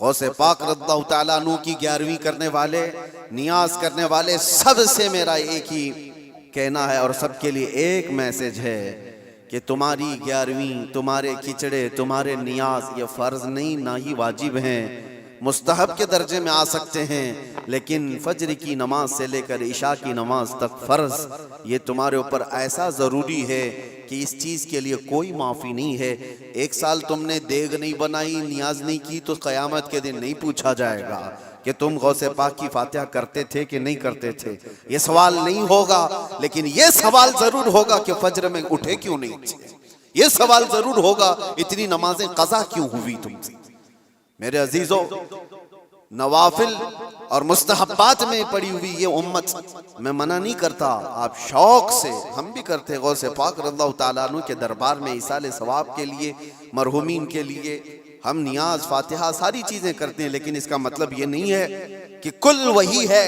गौसे पाक रज़ियल्लाहु ताला अन्हु की 11वीं करने वाले, नियाज करने वाले, सबसे मेरा एक ही कहना है और सबके लिए एक मैसेज है कि तुम्हारी 11वीं, तुम्हारे खिचड़े, तुम्हारे नियाज ये फ़र्ज नहीं, ना ही वाजिब हैं, मुस्तहब के दर्जे में आ सकते हैं, लेकिन फज्र की नमाज से लेकर इशा की नमाज तक फ़र्ज ये तुम्हारे ऊपर ऐसा ज़रूरी है कि इस चीज़ के लिए कोई माफ़ी नहीं है। एक साल तुमने देग नहीं बनाई, नियाज नहीं की, तो क़यामत के दिन नहीं पूछा जाएगा कि तुम गौसे पाक की फातिहा करते थे कि नहीं करते थे। ये सवाल नहीं होगा, लेकिन ये सवाल ज़रूर होगा कि फज्र में उठे क्यों नहीं थे। ये सवाल ज़रूर होगा इतनी नमाजें क़ज़ा क्यों हुई तुमसे। मेरे अजीजों, नवाफिल और मुस्तहब्बात में पड़ी हुई ये उम्मत, मैं मना नहीं करता, आप शौक से, हम भी करते हैं गौसे पाक रज़ियल्लाहु ताला अन्हु के दरबार में इसाले सवाब के लिए, मरहुमीन के लिए हम नियाज, फातिहा, सारी चीज़ें करते हैं, लेकिन इसका मतलब ये नहीं है कि कुल वही है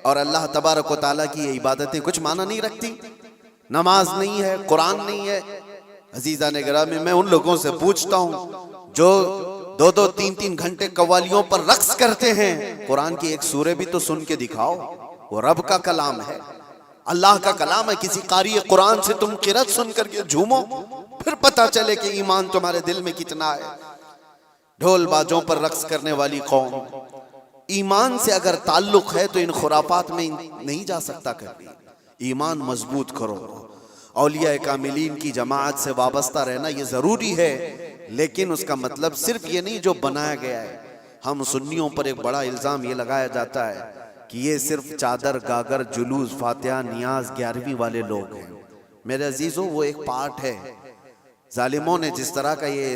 और अल्लाह तबारक व तआला की ये इबादतें कुछ माना नहीं रखती। नमाज नहीं है, कुरान नहीं है। अजीज़ान गिरामी, मैं उन लोगों से पूछता हूँ जो 2-2, 3-3 घंटे कव्वालियों पर रक्स करते हैं, कुरान की एक सूरे भी तो सुन के दिखाओ। वो रब का कलाम है, अल्लाह का कलाम है। किसी कारी कुरान से तुम किरत सुन करके झूमो, फिर पता चले कि ईमान तुम्हारे दिल में कितना है। ढोल बाजों पर रक्स करने वाली कौम, ईमान से अगर ताल्लुक है तो इन खुराफात में नहीं जा सकता। कभी ईमान मजबूत करो। औलिया कामिलीन की जमात से वाबस्ता रहना ये ज़रूरी है, लेकिन उसका मतलब सिर्फ ये नहीं जो बनाया गया है। हम सुन्नियों पर एक बड़ा इल्ज़ाम ये लगाया जाता है कि ये सिर्फ चादर, गागर, जुलूस, फातिहा, नियाज, 11वीं वाले लोग हैं। मेरे अजीज़ों, वो एक पार्ट है। जालिमों ने जिस तरह का ये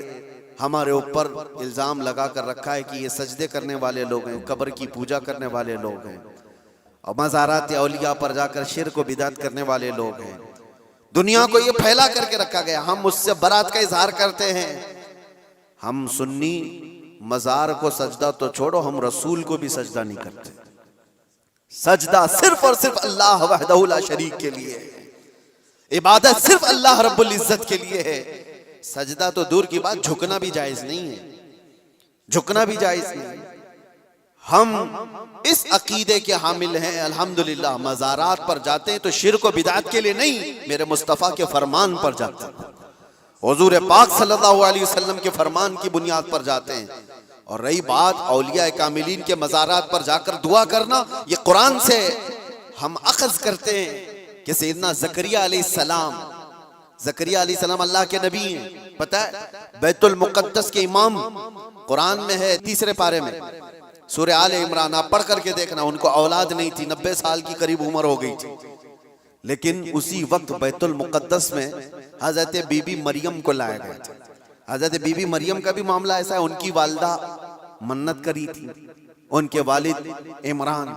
हमारे ऊपर इल्ज़ाम लगा कर रखा है कि ये सजदे करने वाले लोग हैं, कब्र की पूजा करने वाले लोग हैं, और मज़ारात औलिया पर जाकर शिर्क व बिदअत करने वाले लोग हैं। दुनिया को ये फैला करके रखा गया। हम उससे बरात का इजहार करते हैं। हम सुन्नी मज़ार को सजदा तो छोड़ो, हम रसूल को भी सजदा नहीं करते। सजदा सिर्फ और सिर्फ अल्लाह वहदहू ला शरीक के लिए है। इबादत सिर्फ अल्लाह रब्बुल इज्जत के लिए है। सजदा तो दूर की बात, झुकना भी जायज नहीं है, झुकना भी जायज नहीं। हम इस अकीदे के हामिल हैं, अल्हम्दुलिल्लाह। मज़ारात पर जाते हैं तो शिर्क व बिदअत के लिए नहीं, मेरे मुस्तफ़ा के फरमान पर जाते हैं, हुज़ूर पाक सल्लल्लाहु अलैहि वसल्लम के फरमान की बुनियाद पर जाते हैं। और रही बात औलिया कामिलीन के मज़ारात पर जाकर दुआ करना, ये कुरान से हम अख़ज़ करते हैं कि सैयदना ज़करिया अलैहिस्सलाम, ज़करिया अलैहिस्सलाम अल्लाह के नबी हैं। पता है, बैतुल मुक़द्दस के इमाम कुरान में है 3 पारे में, सूरह आले इमरान, आप पढ़ करके देखना। उनको औलाद नहीं थी, 90 साल की करीब उम्र हो गई थी, लेकिन उसी वक्त बैतुल मुक़द्दस में हज़रत बीबी मरियम को लाया गया था। हज़रत बीबी मरियम का भी मामला ऐसा है, उनकी वालिदा मन्नत करी थी, उनके वालिद इमरान,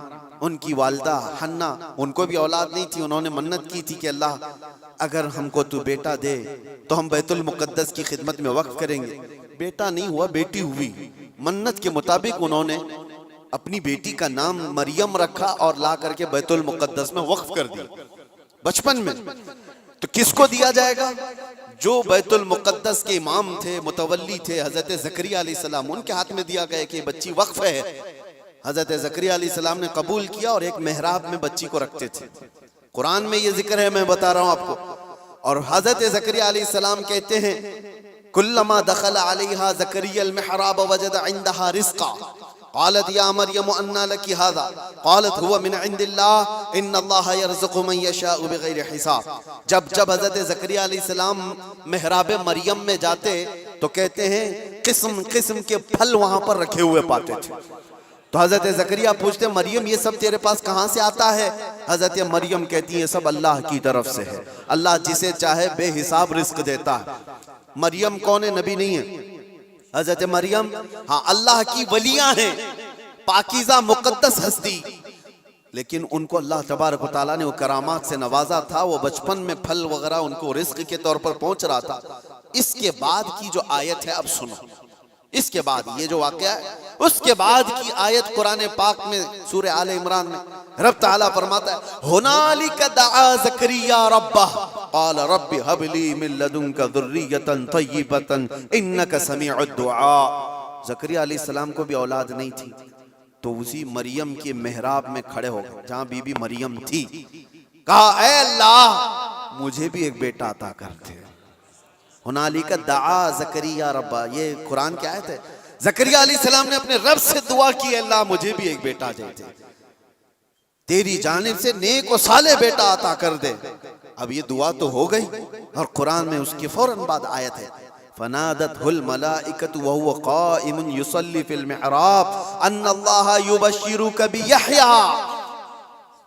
उनकी वालिदा हन्ना, उनको भी औलाद नहीं थी। उन्होंने मन्नत की थी कि अल्लाह अगर हमको तू बेटा दे तो हम बैतुल मुक़द्दस की खिदमत में वक्फ करेंगे। बेटा नहीं हुआ, बेटी हुई। मन्नत के मुताबिक उन्होंने अपनी बेटी का नाम मरियम रखा और ला करके बैतुल मुक़द्दस में वक्फ कर दिया बचपन में। तो किसको दिया जाएगा? जो बैतुल मुक़द्दस के इमाम थे, मुतवल्ली थे, हज़रत ज़करिया अलैहिस्सलाम, उनके हाथ में दिया गया कि बच्ची वक्फ है। हज़रत ज़करिया अलैहिस्सलाम ने कबूल किया और एक मेहराब में बच्ची को रखते थे। कुरान में ये जिक्र है, मैं बता रहा हूँ आपको। और हज़रत ज़करिया अलैहिस्सलाम कहते हैं, कुल्लमा दखल अलैहा ज़करिया अल-मिहराब वजद इंदहा रिज़्क़ा क़ालत या मरियम अन्ना लकी हाज़ा क़ालत हुवा मिन इंदिल्लाह इन्नल्लाह यरज़ुक़ु मन यशाअ बिग़ैरि हिसाब। जब जब हज़रत ज़करिया अलैहिस्सलाम मेहराब मरियम में जाते तो कहते हैं किस्म किस्म के फल वहाँ पर रखे हुए पाते थे। तो हज़रत ज़करिया पूछते, मरियम ये सब तेरे पास कहाँ से आता है? हज़रत मरियम कहती है, सब अल्लाह की तरफ से है। अल्लाह जिसे चाहे बेहिसाब रिज़्क़ देता है। मरियम कौन है? नबी नहीं है। हज़रत मरियम हाँ अल्लाह की वलियाँ हैं, पाकीज़ा मुक़द्दस हस्ती, लेकिन उनको अल्लाह तबारक व तआला ने वो करामात से नवाजा था। वो बचपन में फल वगैरह उनको रिज़्क़ के तौर पर पहुँच रहा था। इसके बाद की जो आयत है, अब सुनो, इसके बाद ये जो वाक़या है, उसके बाद की आयत कुरान पाक में सूरह आले इमरान में रब ताला फरमाता है, हुनालिका दआ ज़करिया रब्बह क़ाल रब्बि हब ली मिन लदुनका ज़ुर्रियतन तय्यिबतन इन्नका समीउद दुआ। ज़करिया अलैहिस्सलाम को भी औलाद नहीं थी, तो उसी मरियम के मेहराब में खड़े हो गए जहां बीबी मरियम थी, कहा ऐ अल्लाह मुझे भी एक बेटा अता कर दे। हुनालिका दआ ज़करिया रब्बा, ये कुरान की आयत है। ज़करिया अलैहिस्सलाम ने अपने रब से दुआ की, अल्लाह मुझे भी एक बेटा दे दे, तेरी जानिब से नेक और साले बेटा अता कर दे। अब ये दुआ तो हो गई, और कुरान में उसके फौरन बाद आयत है फनादतहुल मलाइकतु व हुवा काइमुन युसल्ली फिल मिहराब अन्नल्लाह युबश्शिरुका बियहया।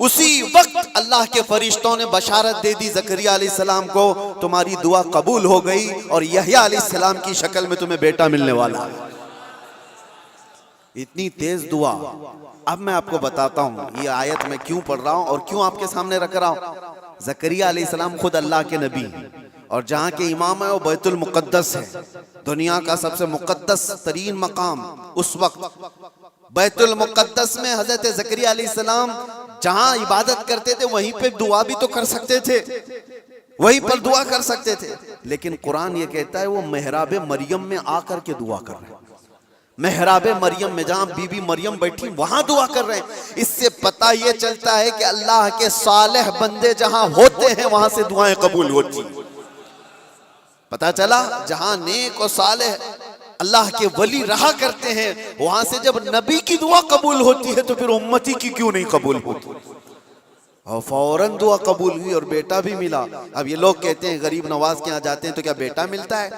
उसी वक्त अल्लाह के फरिश्तों ने बशारत दे दी ज़करिया अलैहिस्सलाम को, तुम्हारी दुआ कबूल हो गई और यहया अलैहिस्सलाम की शक्ल में तुम्हें बेटा मिलने वाला है। इतनी तेज दुआ। अब मैं आपको बताता हूँ ये आयत मैं क्यों पढ़ रहा हूँ और क्यों आपके सामने रख रहा हूँ। ज़करिया अलैहिस्सलाम खुद अल्लाह के नबी हैं, और जहाँ के इमाम है वो बैतुल मुक़द्दस है, दुनिया का सबसे मुक़द्दस तरीन मकाम। उस वक्त बैतुल मुक़द्दस में हज़रत ज़करिया अलैहिस्सलाम जहाँ इबादत करते थे वहीं पे दुआ भी तो कर सकते थे, वहीं पर दुआ कर सकते थे, लेकिन कुरान ये कहता है वो मेहराब मरियम में आकर के दुआ कर रहे हैं। मेहराब मरियम में जहां बीबी मरियम बैठी वहां दुआ कर रहे हैं। इससे पता ये चलता है कि अल्लाह के सालेह बंदे जहां होते हैं वहां से दुआएं कबूल होती। पता चला जहां नेक और सालेह अल्लाह के वली रहा करते हैं वहां से जब नबी की दुआ कबूल होती है तो फिर उम्मती की क्यों नहीं कबूल होती। और फौरन दुआ कबूल हुई और बेटा भी मिला। अब ये लोग कहते हैं गरीब नवाज के यहाँ जाते हैं तो क्या बेटा मिलता है,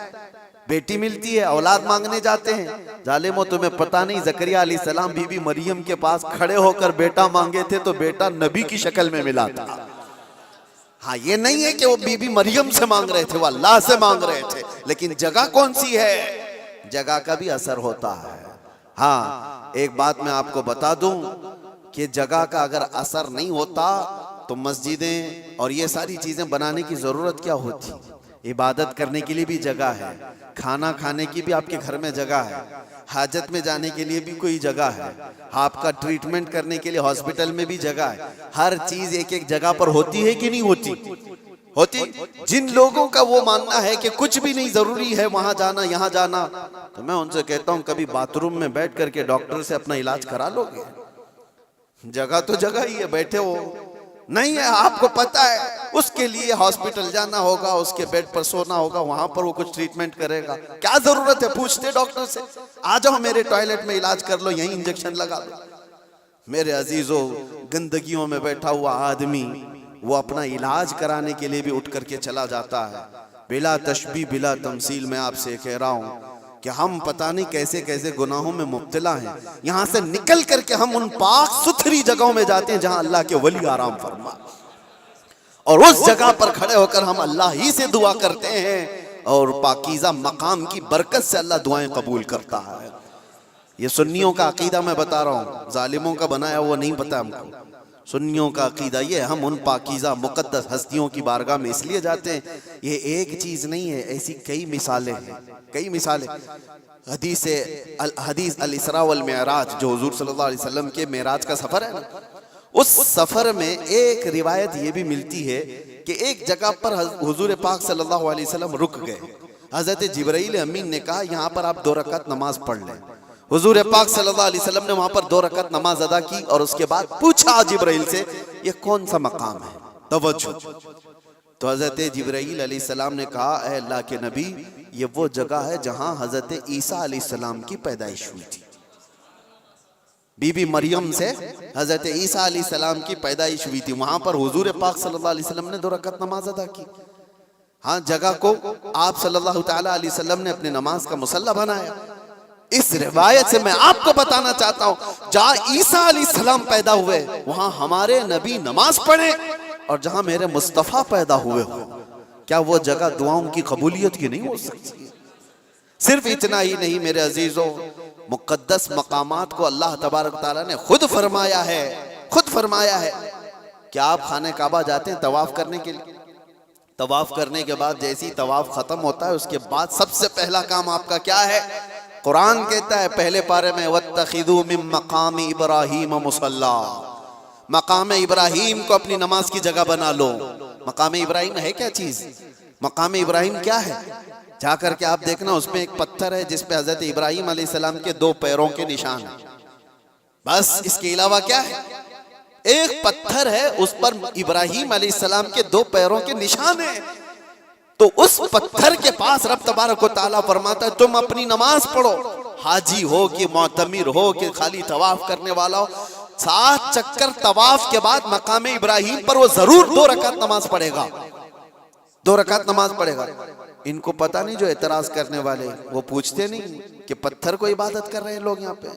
बेटी मिलती है, औलाद मांगने जाते हैं। जालिमो तुम्हें पता नहीं ज़करिया अलैहिस्सलाम बीबी मरियम के पास खड़े होकर बेटा मांगे थे तो बेटा नबी की शक्ल में मिला था। हाँ ये नहीं है कि वो बीबी मरियम से मांग रहे थे, वो अल्लाह से मांग रहे थे, लेकिन जगह कौन सी है, जगह का भी असर होता है। हाँ एक बात मैं आपको बता दूं कि जगह का अगर असर नहीं होता तो मस्जिदें और ये सारी चीजें बनाने की जरूरत क्या होती। इबादत करने के लिए भी जगह है, खाना खाने की भी आपके घर में जगह है, हाजत में जाने के लिए भी कोई जगह है, आपका ट्रीटमेंट करने के लिए हॉस्पिटल में भी जगह है। हर चीज एक एक जगह पर होती है कि नहीं होती, होती। जिन लोगों का वो मानना है कि कुछ भी नहीं जरूरी है वहां जाना यहाँ जाना, तो मैं उनसे कहता हूँ कभी बाथरूम में बैठ करके डॉक्टर से अपना इलाज करा लोगे। जगह तो जगह ही है, बैठे हो नहीं है, आपको पता है उसके लिए हॉस्पिटल जाना होगा, उसके बेड पर सोना होगा, वहां पर वो कुछ ट्रीटमेंट करेगा। क्या जरूरत है, पूछते डॉक्टर से, आ जाओ मेरे टॉयलेट में इलाज कर लो, यहीं इंजेक्शन लगा लो। मेरे अजीजों, गंदगियों में बैठा हुआ आदमी वो अपना इलाज कराने के लिए भी उठ करके चला जाता है। बिला तशबीह बिला तमसील मैं आपसे कह रहा हूँ कि हम पता नहीं कैसे कैसे गुनाहों में मुब्तला हैं। यहाँ से निकल करके हम उन पाक सुथरी जगहों में जाते हैं जहां अल्लाह के वली आराम फरमा, और उस जगह पर खड़े होकर हम अल्लाह ही से दुआ करते हैं और पाकीज़ा मकाम की बरकत से अल्लाह दुआएं कबूल करता है। ये सुन्नियों का अकीदा मैं बता रहा हूँ, जालिमों का बनाया हुआ नहीं पता हमको। सुन्नियों का अकीदा ये, हम उन पाकीज़ा मुक़द्दस हस्तियों की बारगाह में इसलिए जाते हैं। ये एक चीज़ नहीं है, ऐसी कई मिसालें हैं, कई मिसालें। हदीस अल इसरा वल मिअराज जो हुजूर सल्लल्लाहु अलैहि वसल्लम के मेराज का सफ़र है ना, उस सफ़र में एक रिवायत ये भी मिलती है कि एक जगह पर हुजूर पाक सल्लल्लाहु अलैहि वसल्लम रुक गए। हज़रत जिब्राइल अमीन ने कहा यहाँ पर आप 2 रकात नमाज पढ़ लें। हुजूर पाक सल्लल्लाहु अलैहि वसल्लम ने वहां पर 2 रकात नमाज अदा की और उसके बाद पूछा जिब्राइल से ये कौन सा मकाम है, तवज्जो। तो हजरत जिब्राइल अलैहिस्सलाम ने कहा ऐ अल्लाह के नबी ये वो जगह है जहां हजरत ईसा अलैहिस्सलाम की पैदाइश हुई थी। बीबी मरियम से हजरत ईसा अलैहिस्सलाम की पैदाइश हुई थी, वहां पर हुजूर पाक सल्लल्लाहु अलैहि वसल्लम ने 2 रकात नमाज अदा की। हाँ जगह को आप सल्लल्लाहु तआला अलैहि वसल्लम ने अपने नमाज का मुसल्ला बनाया। इस रिवायत से मैं आपको बताना चाहता हूं जहां ईसा अलैहिस्सलाम पैदा हुए वहां हमारे नबी नमाज पढ़े, और जहां मेरे मुस्तफा पैदा हुए हो, क्या वो जगह दुआओं की कबूलियत की नहीं हो सकती। सिर्फ इतना ही नहीं मेरे अजीजों, मुक़द्दस मकामात को अल्लाह तबारक तआला ने खुद फरमाया है, खुद फरमाया है। क्या आप खाने काबा जाते हैं तवाफ करने के लिए, तवाफ करने के बाद जैसे ही तवाफ खत्म होता है उसके बाद सबसे पहला काम आपका क्या है। कुरान कहता है पहले पारे में वत्तखिदू मिन मकाम इब्राहीम मुसल्ला, मकाम इब्राहीम को अपनी नमाज की जगह बना लो। मकाम इब्राहीम है क्या चीज, मकाम इब्राहीम क्या है, जाकर के आप देखना, उसमें एक पत्थर है जिस पे हजरत इब्राहिम अलैहिस्सलाम के 2 पैरों के निशान हैं। बस इसके अलावा क्या है? एक पत्थर है, उस पर इब्राहिम अलैहिस्सलाम के 2 पैरों के निशान हैं। तो उस पत्थर के पास रब तबारक व तआला फरमाता है तुम अपनी नमाज पढ़ो, हाजी हो कि मोतमिर हो कि खाली तवाफ करने वाला हो, 7 चक्कर तवाफ के बाद मकाम इब्राहिम पर वो जरूर 2 रकात नमाज पढ़ेगा, 2 रकात नमाज पढ़ेगा। इनको पता नहीं, जो एतराज करने वाले वो पूछते नहीं कि पत्थर को इबादत कर रहे हैं लोग, यहाँ पे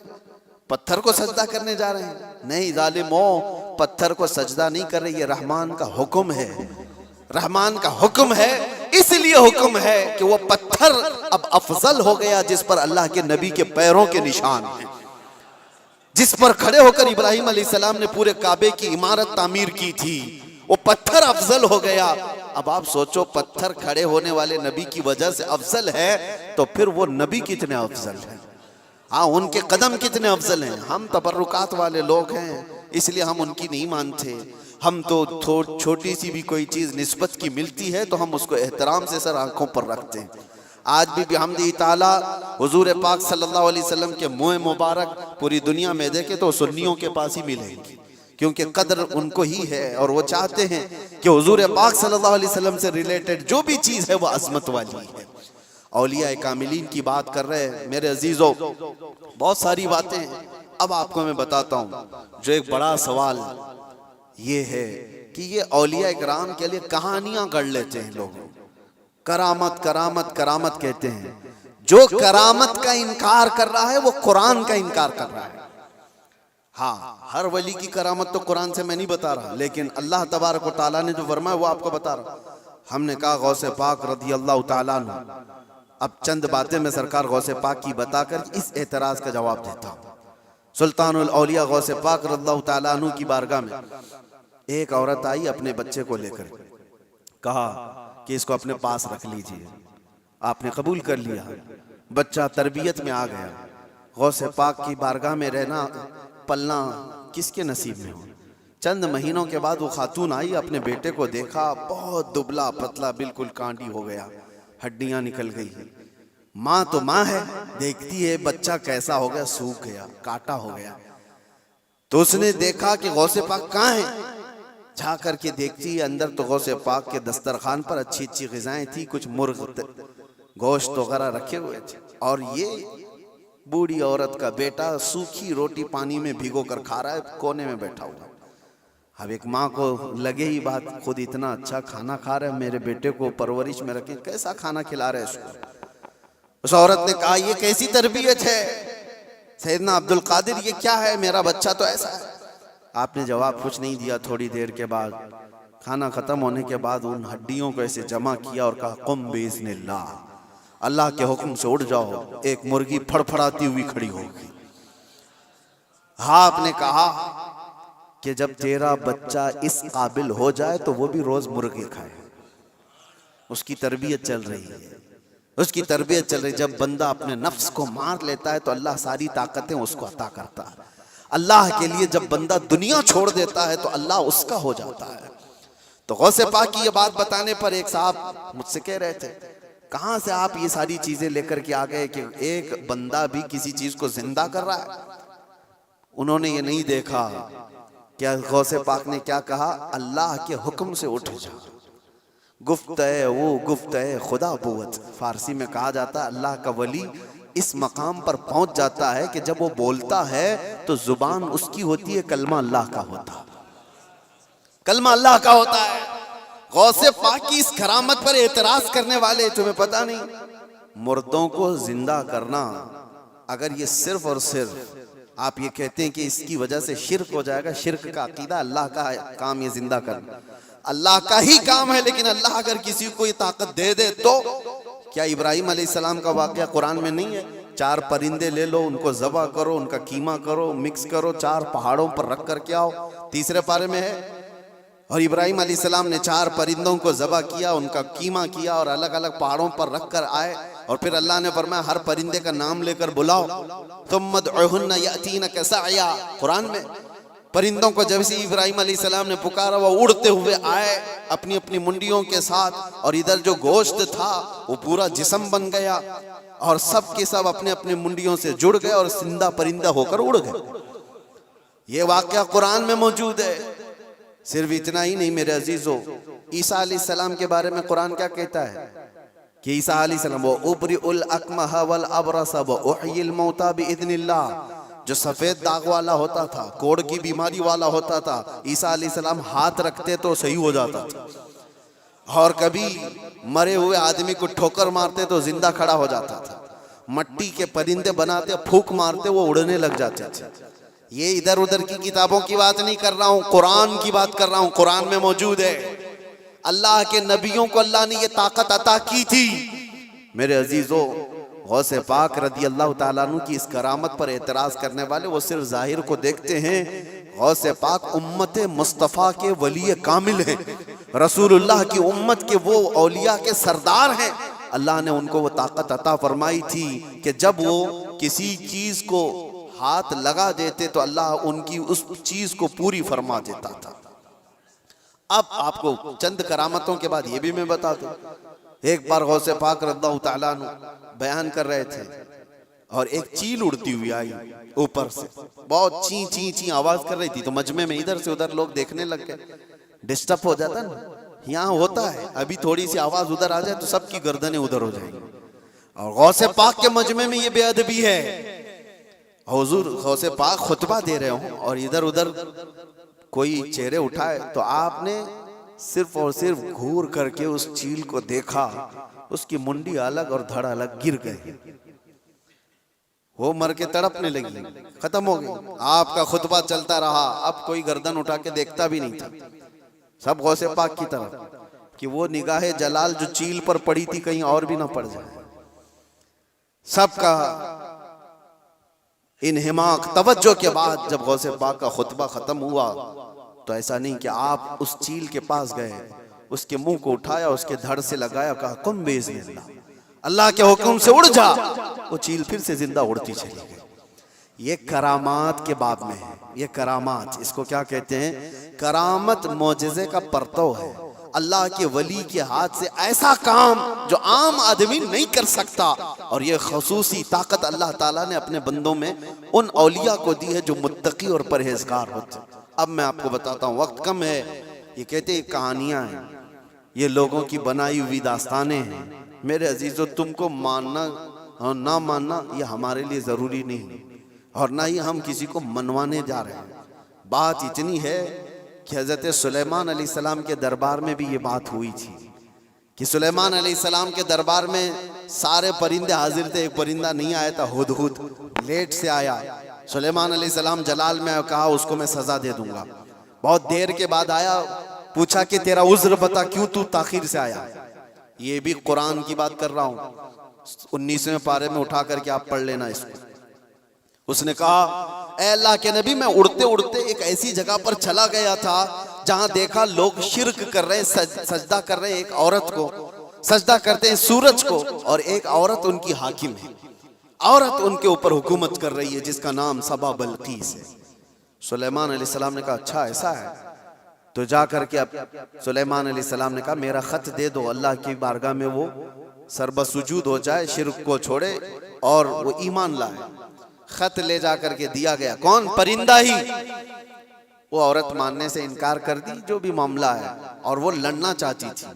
पत्थर को सजदा करने जा रहे हैं। नहीं जालिमो, पत्थर को सजदा नहीं कर रहे, ये रहमान का हुक्म है, रहमान का हुक्म है। इसलिए हुक्म है कि वो पत्थर अब अफजल हो गया जिस पर अल्लाह के नबी के पैरों के निशान हैं, जिस पर खड़े होकर इब्राहिम अलैहिस्सलाम ने पूरे काबे की इमारत तामीर की थी, वो पत्थर अफजल हो गया। अब आप सोचो, पत्थर खड़े होने वाले नबी की वजह से अफजल है, तो फिर वो नबी कितने अफजल हैं? हाँ, उनके कदम कितने अफजल हैं। हम तबर्रुकात वाले लोग हैं, इसलिए हम उनकी नहीं मानते। हम तो छोटी सी भी कोई चीज निस्बत की मिलती है तो हम उसको एहतराम से सर आंखों पर रखते हैं। आज भी बिहम्दिही ताला हुजूर पाक सल्लल्लाहु अलैहि वसल्लम के मुँह मुबारक पूरी दुनिया में देखे तो सुन्नियों के पास ही मिलेंगी, क्योंकि कदर उनको ही है और वो चाहते हैं कि हुजूर पाक सल्लल्लाहु अलैहि वसल्लम से रिलेटेड जो भी चीज है वो अजमत वाली है। औलिया कामिलीन की बात कर रहे हैं मेरे अजीजों, बहुत सारी बातें हैं। अब आपको मैं बताता हूँ, जो एक बड़ा सवाल ये है कि ये औलिया इकराम के लिए कहानियां गढ़ लेते हैं लोग, करामत करामत करामत कहते हैं। जो करामत का इनकार कर रहा है वो कुरान का इनकार कर रहा है। हाँ, हर वली की करामत तो कुरान से मैं नहीं बता रहा, लेकिन अल्लाह तबारक व तआला ने जो फरमाया वो आपको बता रहा। हमने कहा गौसे पाक रज़ी अल्लाह तआला अन्हु, अब चंद बातें मैं सरकार गौसे पाक की बताकर इस एतराज का जवाब देता हूँ। सुल्तानुल औलिया गौसे पाक रज़ियल्लाहु तआला अन्हु की बारगाह में एक औरत आई, अपने बच्चे को लेकर कहा कि इसको अपने पास रख लीजिए। आपने कबूल कर लिया, बच्चा तरबियत में आ गया। गौसे पाक की बारगाह में रहना पलना किसके नसीब में हो। चंद महीनों के बाद वो खातून आई, अपने बेटे को देखा, बहुत दुबला पतला, बिल्कुल कांडी हो गया, हड्डियां निकल गई। माँ तो माँ है, देखती है बच्चा कैसा हो गया, सूख गया, काटा हो गया। तो उसने देखा कि गौसे पाक कहाँ है। जा करके देखती है अंदर, तो गौसे पाक के दस्तरखान पर अच्छी अच्छी ग़िज़ाएं थी, कुछ मुर्ग गोश्त वगैरह रखे हुए थे, और ये बूढ़ी औरत का बेटा सूखी रोटी पानी में भिगो कर खा रहा है, कोने में बैठा हुआ। अब एक माँ को लगे ही बात, खुद इतना अच्छा खाना खा रहे हैं, मेरे बेटे को परवरिश में रखे, कैसा खाना खिला रहे इसको। उस औरत ने कहा ये कैसी तरबियत है सैयदना अब्दुल कादिर, ये क्या है, मेरा बच्चा तो ऐसा है। आपने जवाब कुछ नहीं दिया। थोड़ी देर के बाद, खाना खत्म होने के बाद, उन हड्डियों को ऐसे जमा किया और कहा कुम बिइज़्निल्लाह, अल्लाह के हुक्म से उड़ जाओ। एक मुर्गी फड़फड़ाती हुई खड़ी हो गई। हाँ, आपने कहा कि जब तेरा बच्चा इस काबिल हो जाए तो वो भी रोज मुर्गी खाए। उसकी तरबियत चल रही है, उसकी तरबियत चल रही है। जब बंदा अपने नफ्स को मार लेता है तो अल्लाह सारी ताकतें उसको अता करता है। अल्लाह के लिए जब बंदा दुनिया छोड़ देता है तो अल्लाह उसका हो जाता है। तो गौसे पाक की ये बात बताने पर एक साहब मुझसे कह रहे थे, कहाँ से आप ये सारी चीजें लेकर के आ गए कि एक बंदा भी किसी चीज को जिंदा कर रहा है। उन्होंने ये नहीं देखा क्या गौसे पाक ने क्या कहा, अल्लाह के हुक्म से उठ जा। गुफ्त-ए वो गुफ्त-ए खुदा बुवत, फारसी में कहा जाता है अल्लाह का वली इस मकाम पर पहुंच जाता है कि जब वो बोलता है तो जुबान उसकी होती है, कलमा अल्लाह का होता है, कलमा अल्लाह का होता है। गौसे पाक की इस करामत पर एतराज करने वाले, तुम्हें पता नहीं, मुर्दों को जिंदा करना, अगर ये सिर्फ और सिर्फ आप ये कहते हैं कि इसकी वजह से शिर्क हो जाएगा, शिर्क का अकीदा, अल्लाह का काम ये जिंदा करना अल्लाह का ही काम है। लेकिन अल्लाह अगर किसी को ये ताकत दे दे तो क्या इब्राहिम अलैहिस्सलाम का वाक़या कुरान में नहीं है? 4 परिंदे ले लो, उनको ज़बह करो, उनका कीमा करो, मिक्स करो, 4 पहाड़ों पर रख करके आओ, तीसरे पारे में है। और इब्राहिम अलैहिस्सलाम ने 4 परिंदों को ज़बह किया, उनका कीमा किया और अलग अलग पहाड़ों पर रख कर आए। और फिर अल्लाह ने फरमाया हर परिंदे का नाम लेकर बुलाओ, तुम मदउहुन्ना यातीनका सअया, कुरान में परिंदों को जब से इब्राहिम अलैहिस्सलाम ने पुकारा वो उड़ते हुए आए अपनी अपनी मुंडियों के साथ, और इधर जो गोश्त था वो पूरा जिस्म बन गया और सब के सब अपने अपने मुंडियों से जुड़ गए और जिंदा परिंदा होकर उड़ गए। ये वाकया कुरान में मौजूद है। सिर्फ इतना ही नहीं मेरे अजीजों, ईसा अलैहिस्सलाम के बारे में कुरान क्या कहता है कि ईसा अलैहिस्सलाम वो उबरिउल अकमह वल अबरस व उहयिल मौता बिइज़्निल्लाह, जो सफेद दाग वाला होता था, कोढ़ की बीमारी वाला होता था, ईसा अलैहिस्सलाम हाथ रखते तो सही हो जाता था, और कभी मरे हुए आदमी को ठोकर मारते तो जिंदा खड़ा हो जाता था, मट्टी के परिंदे बनाते फूंक मारते वो उड़ने लग जाते थे। ये इधर उधर की किताबों की बात नहीं कर रहा हूं, कुरान की बात कर रहा हूं। कुरान में मौजूद है। अल्लाह के नबियों को अल्लाह ने ये ताकत अता की थी। मेरे अजीजों, गौसे पाक रदी अल्लाह ताला अन्हु की इस करामत पर एतराज करने वाले वो सिर्फ जाहिर को देखते हैं। गौसे पाक उम्मत मुस्तफ़ा के वली कामिल हैं, रसूलुल्लाह की उम्मत के वो औलिया के सरदार हैं। अल्लाह ने उनको वो ताकत अता फरमाई थी कि जब वो किसी चीज को हाथ लगा देते तो अल्लाह उनकी उस चीज को पूरी फरमा देता था। अब आपको चंद करामतों के बाद ये भी मैं बता दूं। एक बार गौसे पाक रज़ियल्लाहु ताला अन्हु बयान कर रहे थे और एक चील उड़ती हुई आई ऊपर से, बहुत ची ची ची आवाज कर रही थी। तो मजमे में इधर से उधर लोग देखने लग गए। डिस्टर्ब हो जाता ना, यहाँ होता है, अभी थोड़ी सी आवाज उधर आ जाए तो सबकी गर्दनें उधर हो जाएंगी। और गौसे पाक के मजमे में ये बेअदबी है। हुजूर गौसे पाक खुतबा दे रहे हो और इधर उधर कोई चेहरे उठाए तो आपने सिर्फ और सिर्फ घूर करके उस चील को देखा, उसकी मुंडी अलग और धड़ अलग गिर गए, वो मर के तड़पने लगी, खत्म हो गई। आपका खुतबा चलता रहा, अब कोई गर्दन उठा के देखता भी नहीं था, सब गौसे पाक की तरफ कि वो निगाहे जलाल जो चील पर पड़ी थी कहीं और भी ना पड़ जाए। सबका इन्हिमाक तवज्जो के बाद जब गौसे पाक का खुतबा खत्म हुआ तो ऐसा नहीं कि आप उस चील के पास गए, उसके मुंह को उठाया, उसके धड़ से लगाया, कहा कुम बिइज़्निल्लाह, अल्लाह के हुक्म से उड़ जा। वो चील फिर से जिंदा उड़ती चली गई। ये करामात के बाब में है। ये करामात, इसको क्या कहते हैं? करामत मौजिज़े का परतव है। अल्लाह के वली के हाथ से ऐसा काम जो आम आदमी नहीं कर सकता, और ये खसूसी ताकत अल्लाह ताला ने अपने बंदों में उन औलिया को दी है जो मुत्तकी और परहेजगार होते। अब मैं आपको बताता हूँ, वक्त कम है। ये कहते हैं कहानियां हैं, ये लोगों की बनाई हुई दास्तानें हैं। मेरे अजीजों, तुमको मानना और ना मानना ये हमारे लिए जरूरी नहीं, और ना ही हम किसी को मनवाने जा रहे हैं। बात इतनी है कि हजरत सुलेमान अलैहिस्सलाम के दरबार में भी ये बात हुई थी कि सुलेमान अलैहिस्सलाम के दरबार में सारे परिंदे हाजिर थे, एक परिंदा नहीं आया था, हुदहुद लेट से आया। सुलेमान अलैहिस्सलाम जलाल में कहा उसको मैं सजा दे दूंगा। बहुत देर के बाद आया, पूछा कि तेरा उज्र बता, क्यों तू ताखिर से आया। ये भी कुरान की बात कर रहा हूं, 19वें पारे में उठा करके आप पढ़ लेना इसको। उसने कहा, ऐ अल्लाह के नबी, मैं उड़ते उड़ते एक ऐसी जगह पर चला गया था जहां देखा लोग शिर्क कर रहे हैं, सजदा कर रहे हैं एक औरत को, सजदा करते हैं सूरज को, और एक औरत उनकी हाकिम है, औरत उनके ऊपर हुकूमत कर रही है जिसका नाम सबा बल्कीस है। सुलेमान अलैहिस्सलाम ने कहा अच्छा ऐसा है, तो जा करके अब सुलेमान अलैहिस्सलाम ने कहा मेरा खत दे दो, अल्लाह की बारगाह में वो सरबसुजूद हो जाए, शिर्क को छोड़े और वो ईमान लाए। खत ले जा करके दिया गया, कौन? परिंदा ही। वो औरत मानने से इनकार कर दी, जो भी मामला है, और वो लड़ना चाहती थी,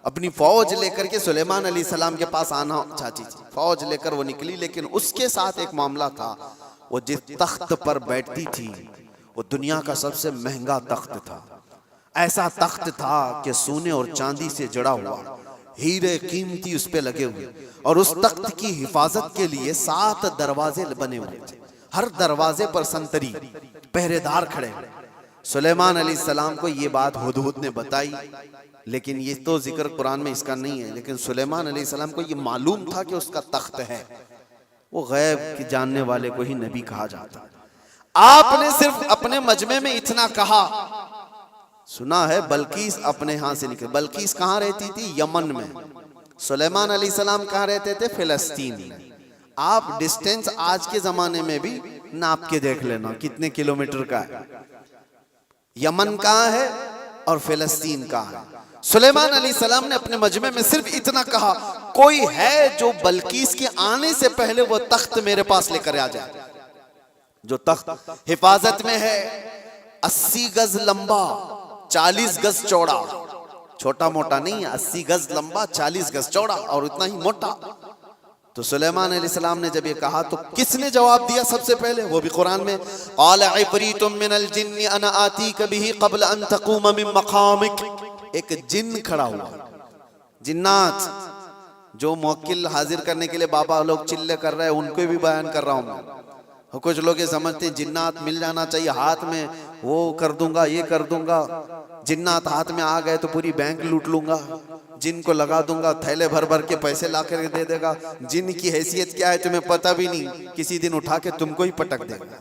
अपनी फौज लेकर के सुलेमान अलैहिस्सलाम के पास आना चाहती थी। फौज लेकर वो निकली, लेकिन उसके साथ एक मामला था। वो जिस तख्त पर बैठती थी वो दुनिया का सबसे महंगा तख्त था। ऐसा तख्त था कि सोने और चांदी से जड़ा हुआ, हीरे कीमती उस पे लगे हुए, और उस तख्त की हिफाजत के लिए 7 दरवाजे बने हुए थे। हर दरवाजे पर संतरी पहरेदार खड़े हुए। सुलेमान अलैहिस्सलाम को ये बात हुदहुद ने बताई, लेकिन ये तो जिक्र कुरान में इसका नहीं है। लेकिन सुलेमान अलैहिस्सलाम को ये मालूम था कि उसका तख्त है। वो गैब के जानने वाले को ही नबी कहा जाता। आपने सिर्फ अपने मजमे में इतना कहा, सुना है बल्कीस अपने यहाँ से निकली। बल्कीस कहाँ रहती थी? यमन में। सुलेमान अलैहिस्सलाम कहाँ रहते थे? फिलिस्तीन। आप डिस्टेंस आज के जमाने में भी नाप के देख लेना कितने किलोमीटर का है। यमन कहाँ है और फिलिस्तीन कहाँ है। सुलेमान अलैहिस्सलाम ने अपने मजमे में सिर्फ इतना कहा, कोई है जो बल्कीस के आने से पहले वो तख्त मेरे पास लेकर आ जाए। जो तख्त हिफाजत में है, 80 गज लंबा, 40 गज चौड़ा, छोटा मोटा नहीं, 80 गज लंबा, 40 गज चौड़ा और उतना ही मोटा। तो सुलेमान अलैहिस्सलाम ने जब ये कहा तो किसने जवाब दिया सबसे पहले? वो भी कुरान में, क़ाल इफ़रीतुम मिनल जिन्नि अना आतीक बिही क़ब्ल अन तक़ूम मिन मक़ामिक। एक जिन खड़ा हुआ, जिन्नात जो मुवक्किल हाजिर करने के लिए बाबा लोग चिल्ले कर रहे हैं, उनको भी बयान कर रहा हूं मैं। कुछ लोग ये समझते हैं जिन्नात मिल जाना चाहिए, हाथ में वो कर दूंगा, ये कर दूंगा। जिन्नात हाथ में आ गए तो पूरी बैंक लूट लूंगा, जिन को लगा दूंगा, थैले भर भर के पैसे ला कर दे देगा। जिन की हैसियत क्या है तुम्हें पता भी नहीं, किसी दिन उठा के तुमको ही पटक देगा।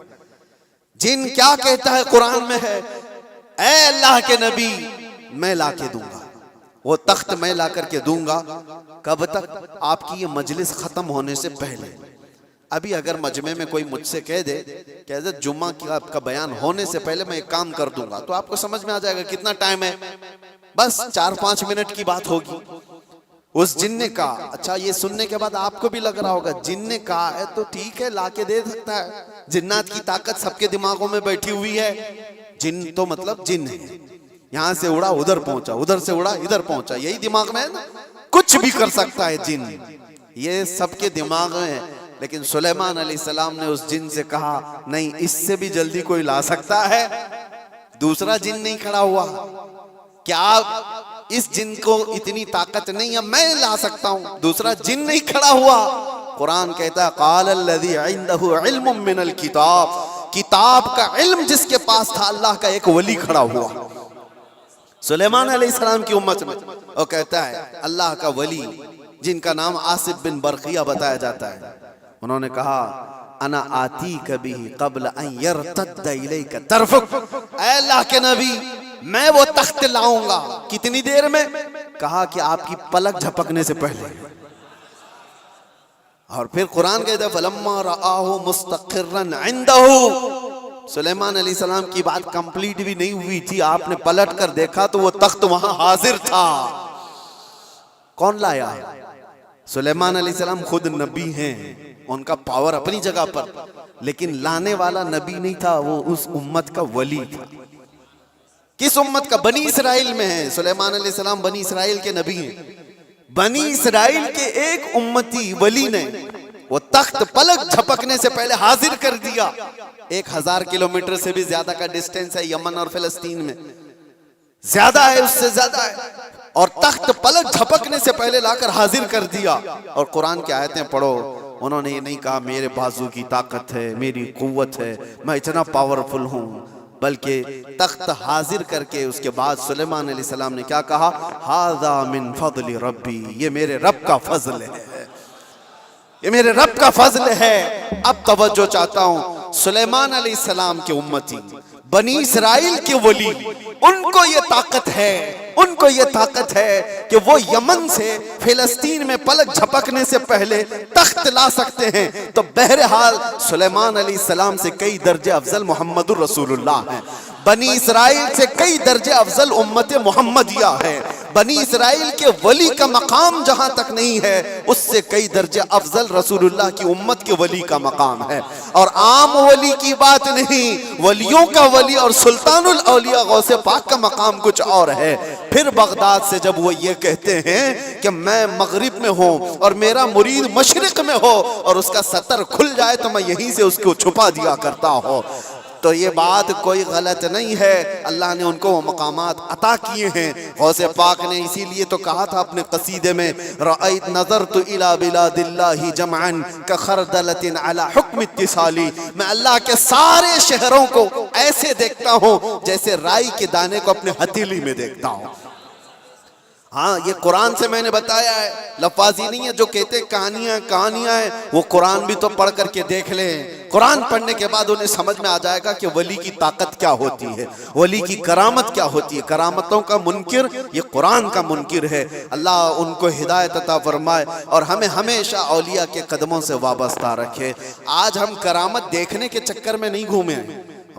जिन क्या कहता है कुरान में है, ऐ अल्लाह के नबी मैं ला के दूंगा, वो तख्त मैं ला करके दूंगा। कब तक? आपकी ये मजलिस खत्म होने से पहले। अभी अगर मजमे में कोई मुझसे कह दे जुम्मा का आपका बयान होने से पहले मैं एक काम कर दूंगा, तो आपको समझ में आ जाएगा कितना टाइम है, बस 4-5 मिनट की बात होगी। उस जिन ने कहा, अच्छा ये सुनने के बाद आपको भी लग रहा होगा जिन ने कहा है तो ठीक है, ला के दे सकता है। जिन्नात की ताकत सबके दिमागों में बैठी हुई है। जिन तो मतलब जिन है, यहां से उड़ा उधर पहुंचा, उधर से उड़ा इधर पहुंचा, यही दिमाग में है ना, कुछ भी कर सकता है जिन, ये सबके दिमाग में है। लेकिन सुलेमान अलैहिस्सलाम ने उस जिन से कहा, नहीं इससे भी जल्दी कोई ला सकता है। दूसरा जिन नहीं खड़ा हुआ, क्या इस जिन को इतनी ताकत नहीं है, मैं ला सकता हूं। दूसरा जिन नहीं खड़ा हुआ। कुरान कहता है, क़ालल्लज़ी इंदहु इल्मुम मिनल किताब, किताब का इल्म जिसके पास था, अल्लाह का एक वली खड़ा हुआ सुलेमान अलैहिस्सलाम की उम्मत में। वो कहता है अल्लाह का वली, जिनका नाम आसिफ बिन बरकिया बताया जाता है, उन्होंने कहा, अना आती कभी क़ब्ल अन यरतद्द इलैका तरफुक। ऐ अल्लाह के नबी मैं वो तख्त लाऊंगा। कितनी देर में? कहा कि आपकी पलक झपकने से पहले। और फिर कुरान कहता है, फलम्मा रआहु मुस्तक़िर्रन इंदहु। सुलेमान अलैहिस्सलाम की बात कंप्लीट भी नहीं हुई थी, आपने पलट कर देखा तो वो तख्त वहां हाजिर था। कौन लाया? सुलेमान अलैहिस्सलाम खुद नबी हैं, उनका पावर अपनी जगह पर, लेकिन लाने वाला नबी नहीं था, वो उस उम्मत का वली था। किस उम्मत का? बनी इसराइल में है। सुलेमान अलैहिस्सलाम बनी इसराइल के नबी हैं। बनी इसराइल के एक उम्मती वली ने वो तख्त पलक झपकने से पहले हाजिर कर दिया। 1000 किलोमीटर से भी ज्यादा का डिस्टेंस है यमन और फिलिस्तीन में, ज्यादा है, उससे ज्यादा है। और तख्त पलक झपकने से पहले लाकर हाजिर कर दिया। और कुरान की आयतें पढ़ो, उन्होंने ये नहीं कहा मेरे बाजू की ताकत है, मेरी कुव्वत है, मैं इतना पावरफुल हूं, बल्कि तख्त हाजिर करके उसके बाद सुलेमान अलैहिस्सलाम ने क्या कहा, हाज़ा मिन फज़्ल रब्बी, ये मेरे रब का फजल है, ये मेरे रब का फजल है। अब तवज्जो चाहता हूं, सुलेमान अलैहिस्सलाम के उम्मती बनी इसराइल के वली, उनको ये ताकत है, उनको ये ताकत है कि वो यमन से फिलिस्तीन में पलक झपकने से पहले तख्त ला सकते हैं। तो बहरहाल सुलेमान अलैहिस्सलाम से कई दर्जे अफजल मोहम्मदुर रसूलुल्लाह हैं। बनी इसराइल से कई दर्जे अफजल उम्मत मोहम्मदिया है। बनी इसराइल के वली का मकाम जहां तक नहीं है, उससे कई दर्जे अफजल रसूलुल्लाह की उम्मत के वली का मकाम है। और आम वली की बात नहीं, वलियों का वली और सुल्तानुल औलिया गौसे पाक का मकाम कुछ और है। फिर बगदाद से जब वो ये कहते हैं कि मैं मगरिब में हूं और मेरा मुरीद मशरिक में हो और उसका सतर खुल जाए तो मैं यहीं से उसको छुपा दिया करता हूं, तो ये बात कोई गलत नहीं है। अल्लाह ने उनको वो मकामात अता किए हैं। गौसे पाक ने इसीलिए तो कहा था अपने कसीदे में, रअयत नज़रतु इला बिलादिल्लाहि जमअन का खरदलतिन अला हुक्म इत्तिसाली, मैं अल्लाह के सारे शहरों को ऐसे देखता हूँ जैसे राई के दाने को अपने हथेली में देखता हूँ। हाँ, ये कुरान से मैंने बताया है, लफाजी नहीं है। जो कहते कहानियां हैं, वो कुरान भी तो पढ़ करके देख लें। कुरान पढ़ने के बाद उन्हें समझ में आ जाएगा कि वली की ताकत क्या होती है, वली की करामत क्या होती है। करामतों का मुनकिर ये कुरान का मुनकिर है। अल्लाह उनको हिदायत अता फरमाए और हमें हमेशा औलिया के कदमों से वाबस्ता रखे। आज हम करामत देखने के चक्कर में नहीं घूमे,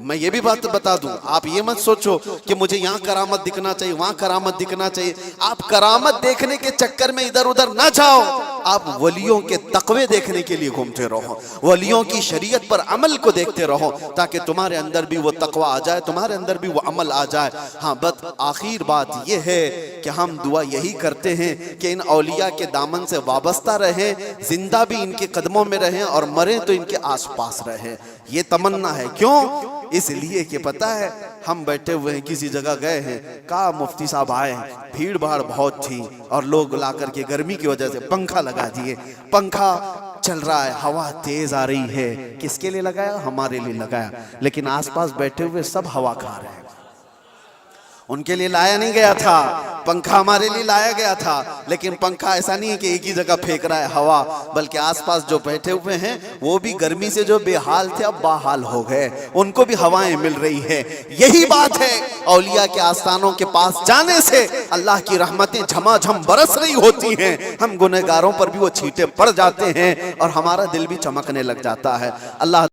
मैं ये भी बात बता दूं, आप ये मत सोचो कि मुझे यहाँ करामत दिखना चाहिए, वहां करामत दिखना चाहिए। आप करामत देखने के चक्कर में इधर उधर ना जाओ, आप वलियों के तकवे देखने के लिए घूमते रहो, वलियों की शरीयत पर अमल को देखते रहो, ताकि तुम्हारे अंदर भी वो तकवा आ जाए, तुम्हारे अंदर भी वो अमल आ जाए। हाँ, बस आखिर बात ये है कि हम दुआ यही करते हैं कि इन औलिया के दामन से वाबस्ता रहें, जिंदा भी इनके कदमों में रहें और मरें तो इनके आसपास रहें। ये तमन्ना है। क्यों? इसलिए कि पता है हम बैठे हुए हैं, किसी जगह गए हैं, कहा मुफ्ती साहब आए हैं, भीड़ भाड़ बहुत थी और लोग ला करके गर्मी की वजह से पंखा लगा दिए, पंखा चल रहा है, हवा तेज आ रही है। किसके लिए लगाया? हमारे लिए लगाया, लेकिन आसपास बैठे हुए सब हवा खा रहे हैं। उनके लिए लाया नहीं गया था पंखा, हमारे लिए लाया गया था। लेकिन पंखा ऐसा नहीं है कि एक ही जगह फेंक रहा है हवा, बल्कि आसपास जो बैठे हुए हैं वो भी गर्मी से जो बेहाल थे अब बाहाल हो गए, उनको भी हवाएं मिल रही है। यही बात है, औलिया के आस्थानों के पास जाने से अल्लाह की रहमतें झमाझम बरस रही होती हैं। हम गुनहगारों पर भी वो छींटे पड़ जाते हैं और हमारा दिल भी चमकने लग जाता है। अल्लाह